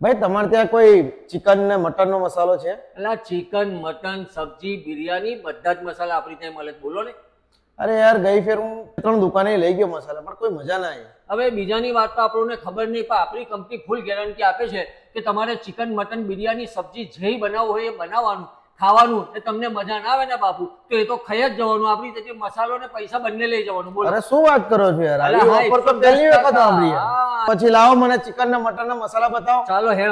ભાઈ તમારે ત્યાં કોઈ ચિકન ને મટન નો મસાલો છે? એટલે ચિકન, મટન, સબ્જી, બિરયાની બધા જ મસાલા આપણી ત્યાં મળે. બોલો ને. અરે યાર ગઈ ફેર હું 3 દુકાને લઈ ગયો મસાલા, પણ કોઈ મજા ના આવી. હવે બીજાની વાત તો આપણને ખબર નહીં, પણ આપણી કંપની ફૂલ ગેરંટી આપે છે કે તમારે ચિકન, મટન, બિરયાની, સબ્જી જે બનાવવું હોય એ બનાવવાનું, ખાવાનું. એ તમને મજા ના આવે ને બાપુ, તો એ તો ખાઈ જ જવાનું. આપણી તેથી મસાલો ને પૈસા બંને લઈ જવાનું. બોલો. અરે શું વાત કરો છો યાર, અરે આવી હા, ઓફર તો 110% પહેલી વખત સાંભળી યાર. હા. પછી લાવો મને ચિકન ને મટન ના મસાલા બતાવો. चलो है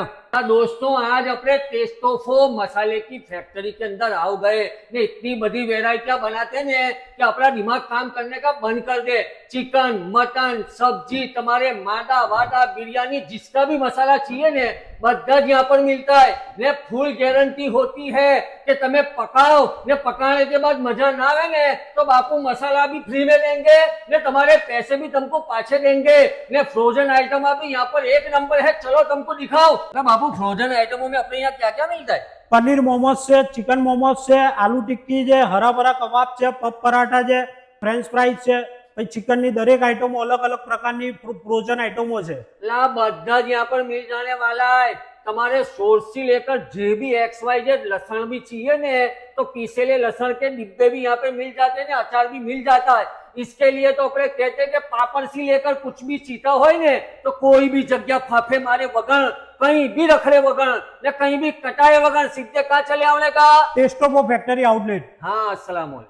दोस्तों, आज अपने टेस्टोफो मसाले की फैक्ट्री के अंदर आओ गए ने इतनी बड़ी वेराइटियां बनाते हैं ने कि अपना दिमाग काम करने का बंद कर दे. चिकन, मटन, सब्जी, तुम्हारे मादा वादा, बिरयानी, जिसका भी मसाला चाहिए ने બધા જ यहाँ पर मिलता है ने फुल गारंटी होती है कि તમે पकाओ ने पकाने के बाद मजा ना आवे ने तो बापू मसाला भी फ्री में देंगे ने तुम्हारे पैसे भी तुमको पाछे देंगे ने फ्रोजन आइटम अभी यहाँ पर एक नंबर है. चलो तुमको दिखाओ ना बापू, फ्रोजन आइटमों में अपने यहाँ क्या क्या मिलता है? पनीर मोमोज છે, ચિકન મોમોઝ છે, આલુ ટિક્કી છે, હરા ભરા કબાબ છે, પપ પરાઠા છે, ફ્રેન્ચ ફ્રાઈઝ છે. પછી ચિકન ની દરેક આઈટમો અલગ અલગ પ્રકારની ફ્રોઝન આઈટમો છે. ला બધા જ यहाँ पर मिल जाने वाला है. तुम्हारे सोर्स से लेकर जे भी XYZ लहसुन भी चाहिए ने तो पीसेले लहसुन के डिब्बे भी यहाँ पे मिल जाते हैं, अचार भी मिल जाता है. इसके लिए तो अपने कहते हैं कि पापड़ से लेकर कुछ भी चीता हो ने तो कोई भी जगह फाफे मारे वगण, कहीं भी रखड़े वगण ने कहीं भी कटाए वगण सीधे कहाँ चले आने का? Taste of factory outlet. हाँ, अस्सलाम वालेकुम.